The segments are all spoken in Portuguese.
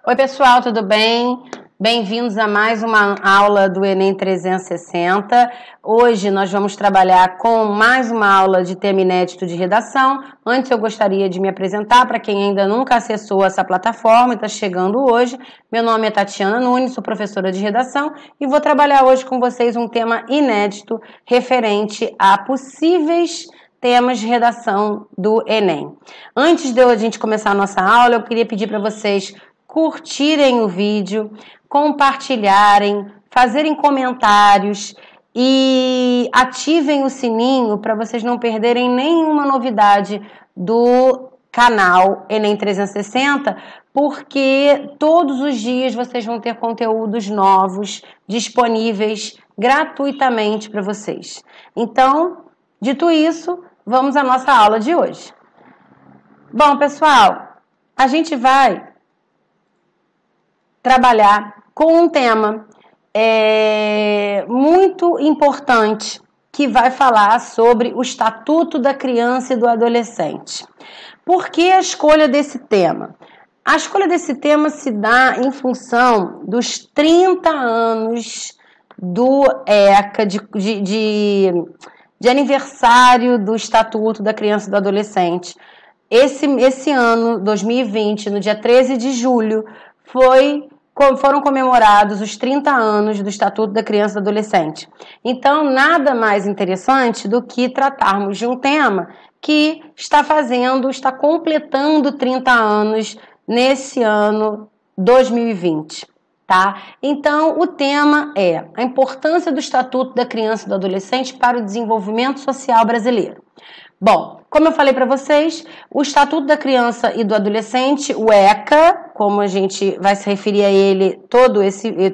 Oi pessoal, tudo bem? Bem-vindos a mais uma aula do Enem 360. Hoje nós vamos trabalhar com mais uma aula de tema inédito de redação. Antes eu gostaria de me apresentar para quem ainda nunca acessou essa plataforma e está chegando hoje. Meu nome é Tatiana Nunes, sou professora de redação e vou trabalhar hoje com vocês um tema inédito referente a possíveis temas de redação do Enem. Antes de a gente começar a nossa aula, eu queria pedir para vocês curtirem o vídeo, compartilharem, fazerem comentários e ativem o sininho para vocês não perderem nenhuma novidade do canal Enem 360, porque todos os dias vocês vão ter conteúdos novos disponíveis gratuitamente para vocês. Então, dito isso, vamos à nossa aula de hoje. Bom, pessoal, a gente vai trabalhar com um tema muito importante que vai falar sobre o Estatuto da Criança e do Adolescente. Por que a escolha desse tema? A escolha desse tema se dá em função dos 30 anos do ECA, de aniversário do Estatuto da Criança e do Adolescente. Esse ano, 2020, no dia 13 de julho, foram comemorados os 30 anos do Estatuto da Criança e do Adolescente. Então, nada mais interessante do que tratarmos de um tema que está completando 30 anos nesse ano 2020, tá? Então, o tema é a importância do Estatuto da Criança e do Adolescente para o desenvolvimento social brasileiro. Bom, como eu falei para vocês, o Estatuto da Criança e do Adolescente, o ECA, como a gente vai se referir a ele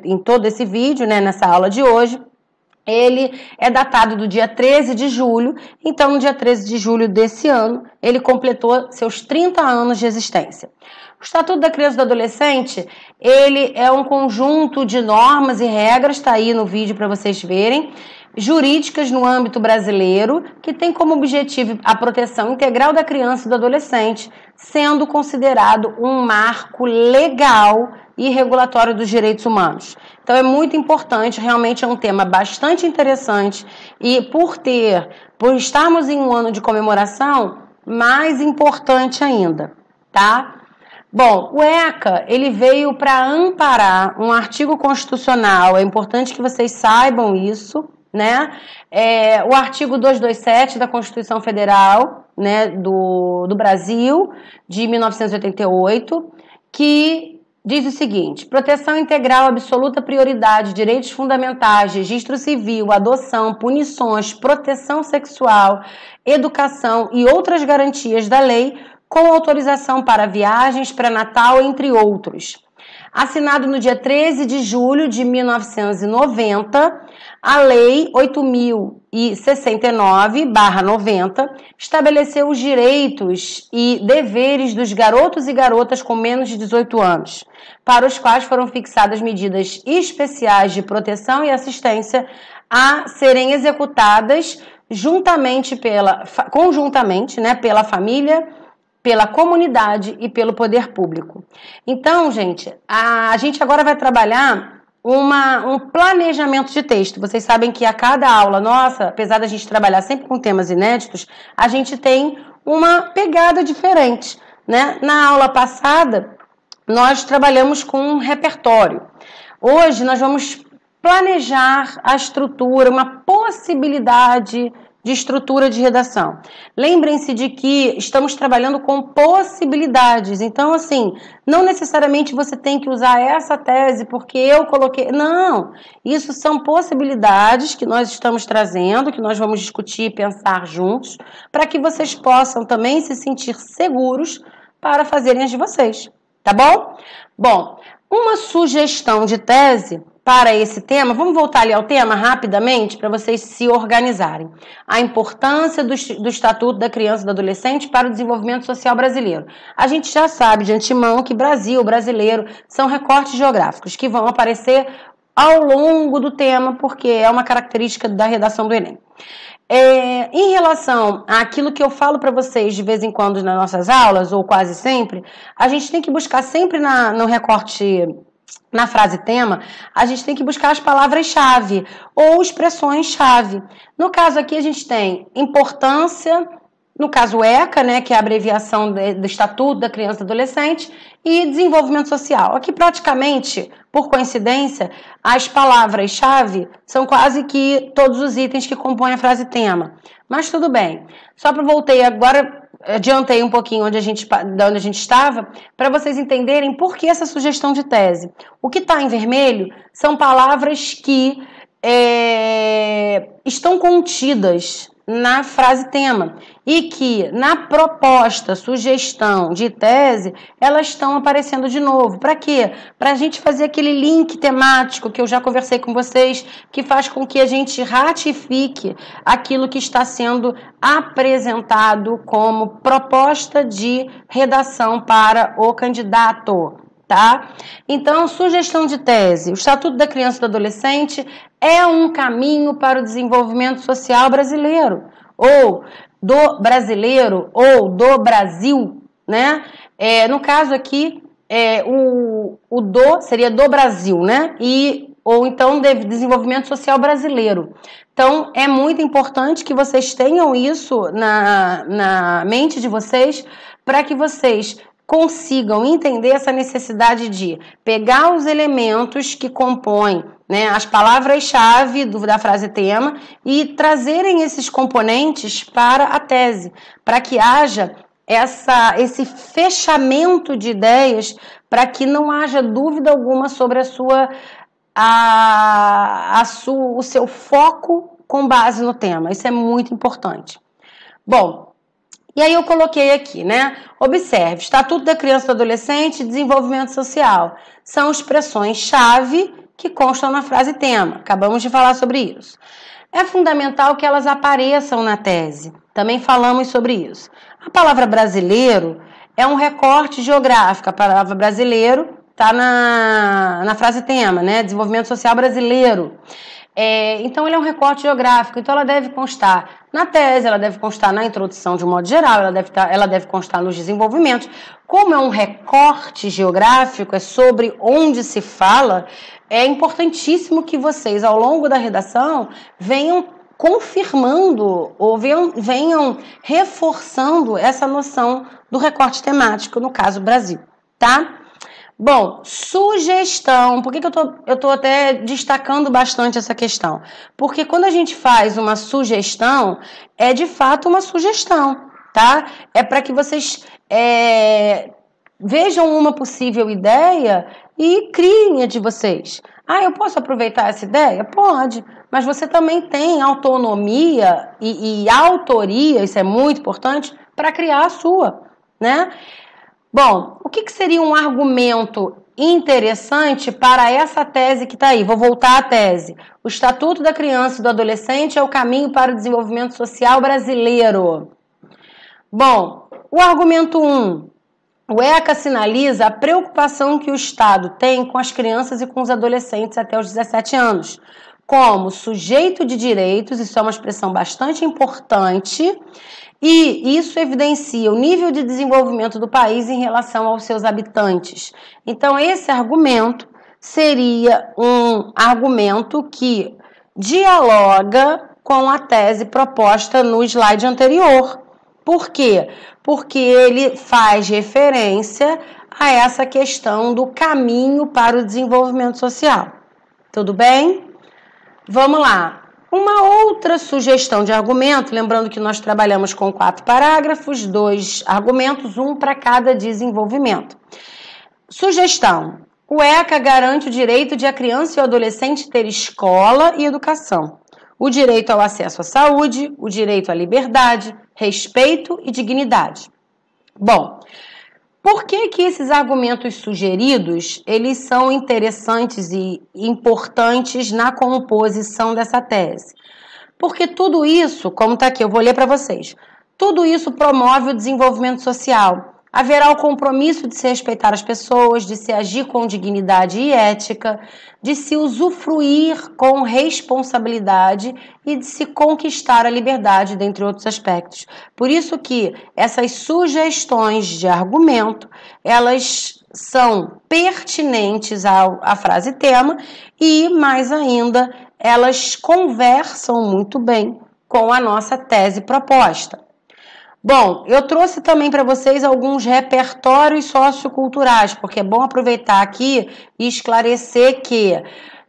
em todo esse vídeo, né, nessa aula de hoje, ele é datado do dia 13 de julho, então no dia 13 de julho desse ano, ele completou seus 30 anos de existência. O Estatuto da Criança e do Adolescente, ele é um conjunto de normas e regras, está aí no vídeo para vocês verem, jurídicas no âmbito brasileiro, que tem como objetivo a proteção integral da criança e do adolescente, sendo considerado um marco legal e regulatório dos direitos humanos. Então é muito importante, realmente é um tema bastante interessante e por estarmos em um ano de comemoração, mais importante ainda, tá? Bom, o ECA, ele veio para amparar um artigo constitucional, é importante que vocês saibam isso, né? O artigo 227 da Constituição Federal, né, do Brasil, de 1988, que diz o seguinte: proteção integral, absoluta prioridade, direitos fundamentais, registro civil, adoção, punições, proteção sexual, educação e outras garantias da lei, com autorização para viagens, pré-natal, entre outros. Assinado no dia 13 de julho de 1990, a Lei 8.069/90 estabeleceu os direitos e deveres dos garotos e garotas com menos de 18 anos, para os quais foram fixadas medidas especiais de proteção e assistência a serem executadas conjuntamente, né, pela família, pela comunidade e pelo poder público. Então, gente, a gente agora vai trabalhar um planejamento de texto. Vocês sabem que a cada aula nossa, apesar da gente trabalhar sempre com temas inéditos, a gente tem uma pegada diferente, né? Na aula passada, nós trabalhamos com um repertório. Hoje, nós vamos planejar a estrutura, uma possibilidade de estrutura de redação. Lembrem-se de que estamos trabalhando com possibilidades. Então, assim, não necessariamente você tem que usar essa tese porque eu coloquei. Não! Isso são possibilidades que nós estamos trazendo, que nós vamos discutir e pensar juntos, para que vocês possam também se sentir seguros para fazerem as de vocês. Tá bom? Bom, uma sugestão de tese para esse tema, vamos voltar ali ao tema rapidamente para vocês se organizarem. A importância do Estatuto da Criança e do Adolescente para o desenvolvimento social brasileiro. A gente já sabe de antemão que Brasil, brasileiro, são recortes geográficos que vão aparecer ao longo do tema, porque é uma característica da redação do Enem. Em relação àquilo que eu falo para vocês de vez em quando nas nossas aulas, ou quase sempre, a gente tem que buscar sempre no recorte, na frase tema, a gente tem que buscar as palavras-chave ou expressões-chave. No caso aqui a gente tem importância, no caso ECA, né, que é a abreviação do Estatuto da Criança e Adolescente, e desenvolvimento social. Aqui praticamente, por coincidência, as palavras-chave são quase que todos os itens que compõem a frase tema. Mas tudo bem. Só para voltei agora, adiantei um pouquinho de onde a gente estava, para vocês entenderem por que essa sugestão de tese. O que está em vermelho são palavras que estão contidas na frase tema e que na proposta, sugestão de tese, elas estão aparecendo de novo. Para quê? Para a gente fazer aquele link temático que eu já conversei com vocês, que faz com que a gente ratifique aquilo que está sendo apresentado como proposta de redação para o candidato. Tá? Então, sugestão de tese. O Estatuto da Criança e do Adolescente é um caminho para o desenvolvimento social brasileiro, ou do brasileiro, ou do Brasil, né? No caso aqui, o do seria do Brasil, né? Ou então de desenvolvimento social brasileiro. Então, é muito importante que vocês tenham isso na mente de vocês, para que vocês consigam entender essa necessidade de pegar os elementos que compõem, né, as palavras-chave da frase tema e trazerem esses componentes para a tese, para que haja esse fechamento de ideias, para que não haja dúvida alguma sobre o seu foco com base no tema. Isso é muito importante. Bom, e aí eu coloquei aqui, né? Observe, Estatuto da Criança e do Adolescente e Desenvolvimento Social. São expressões-chave que constam na frase tema. Acabamos de falar sobre isso. É fundamental que elas apareçam na tese. Também falamos sobre isso. A palavra brasileiro é um recorte geográfico. A palavra brasileiro está na frase tema, né? Desenvolvimento Social Brasileiro. Então, ele é um recorte geográfico, então ela deve constar na tese, ela deve constar na introdução de um modo geral, ela deve constar nos desenvolvimentos. Como é um recorte geográfico, é sobre onde se fala, é importantíssimo que vocês, ao longo da redação, venham confirmando ou venham reforçando essa noção do recorte temático, no caso Brasil, tá? Bom, sugestão. Por que eu tô até destacando bastante essa questão? Porque quando a gente faz uma sugestão, é de fato uma sugestão, tá? É para que vocês vejam uma possível ideia e criem a de vocês. Eu posso aproveitar essa ideia? Pode, mas você também tem autonomia e autoria, isso é muito importante, para criar a sua, né? Bom, o que seria um argumento interessante para essa tese que está aí? Vou voltar à tese. O Estatuto da Criança e do Adolescente é o caminho para o desenvolvimento social brasileiro. Bom, o argumento 1. O ECA sinaliza a preocupação que o Estado tem com as crianças e com os adolescentes até os 17 anos. Como sujeito de direitos, isso é uma expressão bastante importante, e isso evidencia o nível de desenvolvimento do país em relação aos seus habitantes. Então, esse argumento seria um argumento que dialoga com a tese proposta no slide anterior. Por quê? Porque ele faz referência a essa questão do caminho para o desenvolvimento social. Tudo bem? Vamos lá. Uma outra sugestão de argumento, lembrando que nós trabalhamos com 4 parágrafos, 2 argumentos, 1 para cada desenvolvimento. Sugestão. O ECA garante o direito de a criança e o adolescente ter escola e educação, o direito ao acesso à saúde, o direito à liberdade, respeito e dignidade. Bom, por que esses argumentos sugeridos, eles são interessantes e importantes na composição dessa tese? Porque tudo isso, como está aqui, eu vou ler para vocês, tudo isso promove o desenvolvimento social, Haverá o compromisso de se respeitar as pessoas, de se agir com dignidade e ética, de se usufruir com responsabilidade e de se conquistar a liberdade, dentre outros aspectos. Por isso que essas sugestões de argumento, elas são pertinentes à frase tema e, mais ainda, elas conversam muito bem com a nossa tese proposta. Bom, eu trouxe também para vocês alguns repertórios socioculturais, porque é bom aproveitar aqui e esclarecer que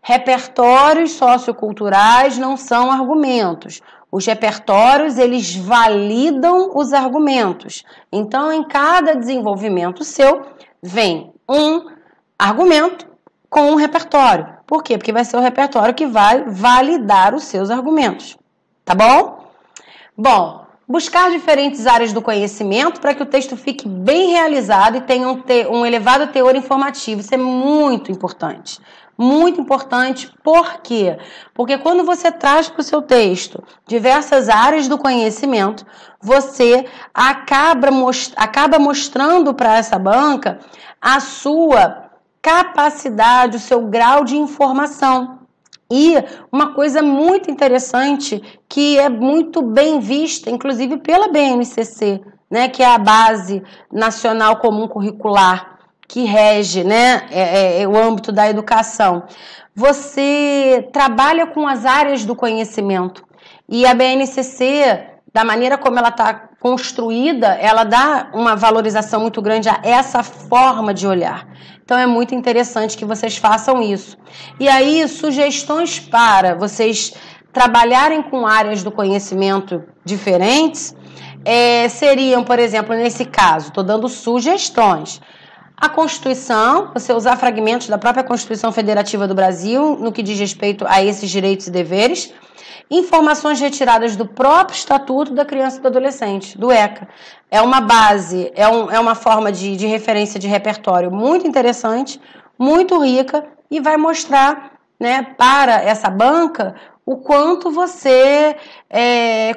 repertórios socioculturais não são argumentos. Os repertórios, eles validam os argumentos. Então, em cada desenvolvimento seu, vem um argumento com um repertório. Por quê? Porque vai ser o repertório que vai validar os seus argumentos. Tá bom? Bom, buscar diferentes áreas do conhecimento para que o texto fique bem realizado e tenha um elevado teor informativo. Isso é muito importante. Muito importante, por quê? Porque quando você traz para o seu texto diversas áreas do conhecimento, você acaba mostrando para essa banca a sua capacidade, o seu grau de informação. E uma coisa muito interessante que é muito bem vista, inclusive pela BNCC, né, que é a Base Nacional Comum Curricular, que rege, né, o âmbito da educação. Você trabalha com as áreas do conhecimento e a BNCC, da maneira como ela está construída, ela dá uma valorização muito grande a essa forma de olhar. Então é muito interessante que vocês façam isso. E aí, sugestões para vocês trabalharem com áreas do conhecimento diferentes seriam, por exemplo, nesse caso, estou dando sugestões. A Constituição, você usar fragmentos da própria Constituição Federativa do Brasil no que diz respeito a esses direitos e deveres. Informações retiradas do próprio Estatuto da Criança e do Adolescente, do ECA. É uma base, é uma forma de referência de repertório muito interessante, muito rica e vai mostrar, né, para essa banca o quanto você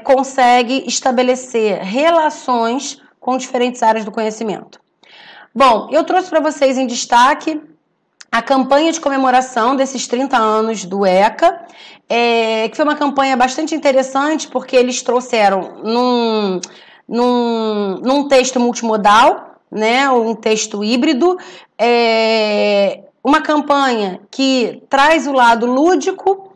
consegue estabelecer relações com diferentes áreas do conhecimento. Bom, eu trouxe para vocês em destaque a campanha de comemoração desses 30 anos do ECA, que foi uma campanha bastante interessante, porque eles trouxeram num texto multimodal, né, um texto híbrido, uma campanha que traz o lado lúdico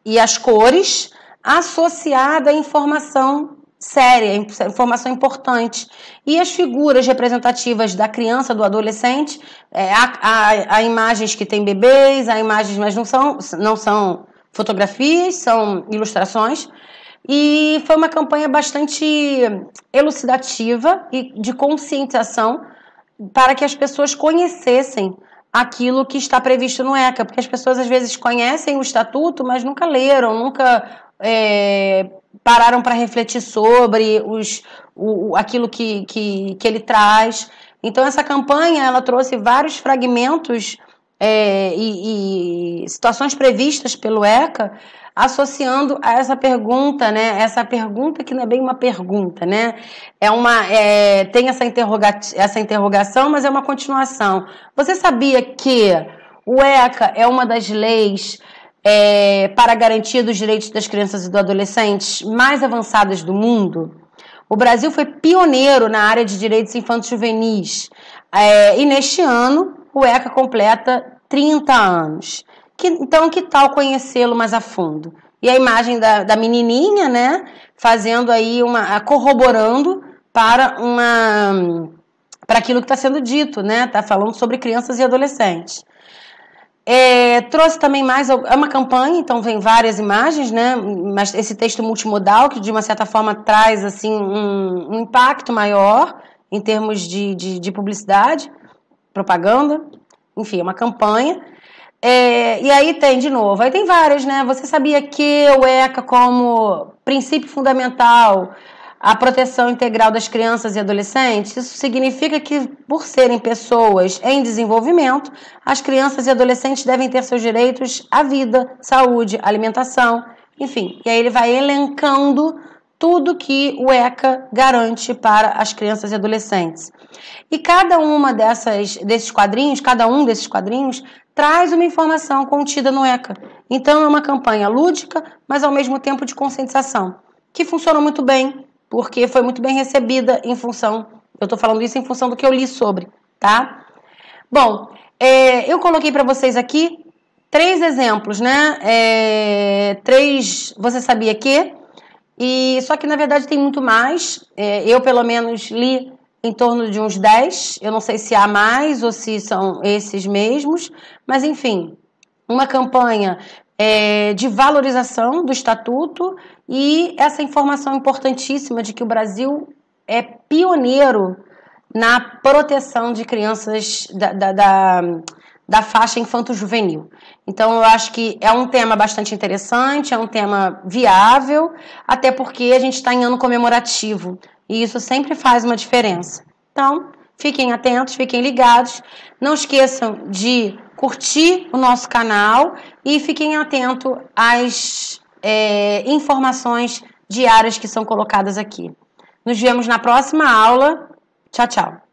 e as cores associada à informação séria, informação importante. E as figuras representativas da criança, do adolescente, há imagens que tem bebês, há imagens, mas não são fotografias, são ilustrações. E foi uma campanha bastante elucidativa e de conscientização para que as pessoas conhecessem aquilo que está previsto no ECA, porque as pessoas às vezes conhecem o estatuto, mas nunca leram, nunca pararam para refletir sobre aquilo que ele traz. Então essa campanha ela trouxe vários fragmentos e situações previstas pelo ECA, associando a essa pergunta, né? Essa pergunta que não é bem uma pergunta, né? Tem essa interrogação, mas é uma continuação. Você sabia que o ECA é uma das leis para a garantia dos direitos das crianças e do adolescentes mais avançadas do mundo? O Brasil foi pioneiro na área de direitos infantis juvenis e neste ano o ECA completa 30 anos. Então, que tal conhecê-lo mais a fundo? E a imagem da menininha, né, fazendo aí corroborando para aquilo que está sendo dito, né, está falando sobre crianças e adolescentes. Trouxe também é uma campanha, então vem várias imagens, né? Mas esse texto multimodal que de uma certa forma traz assim um impacto maior em termos de publicidade, propaganda, enfim, é uma campanha. E aí tem de novo, aí tem várias, né? Você sabia que o ECA como princípio fundamental a proteção integral das crianças e adolescentes? Isso significa que, por serem pessoas em desenvolvimento, as crianças e adolescentes devem ter seus direitos à vida, saúde, alimentação, enfim. E aí ele vai elencando tudo que o ECA garante para as crianças e adolescentes. E cada um desses quadrinhos traz uma informação contida no ECA. Então é uma campanha lúdica, mas ao mesmo tempo de conscientização, que funciona muito bem, porque foi muito bem recebida em função, eu estou falando isso em função do que eu li sobre, tá? Bom, eu coloquei para vocês aqui 3 exemplos, né? 3, você sabia que? E só que na verdade tem muito mais. Eu pelo menos li em torno de uns 10. Eu não sei se há mais ou se são esses mesmos, mas enfim, uma campanha de valorização do Estatuto e essa informação importantíssima de que o Brasil é pioneiro na proteção de crianças da faixa infanto-juvenil. Então, eu acho que é um tema bastante interessante, é um tema viável, até porque a gente está em ano comemorativo, e isso sempre faz uma diferença. Então, fiquem atentos, fiquem ligados, não esqueçam de curtir o nosso canal e fiquem atentos às informações diárias que são colocadas aqui. Nos vemos na próxima aula. Tchau, tchau.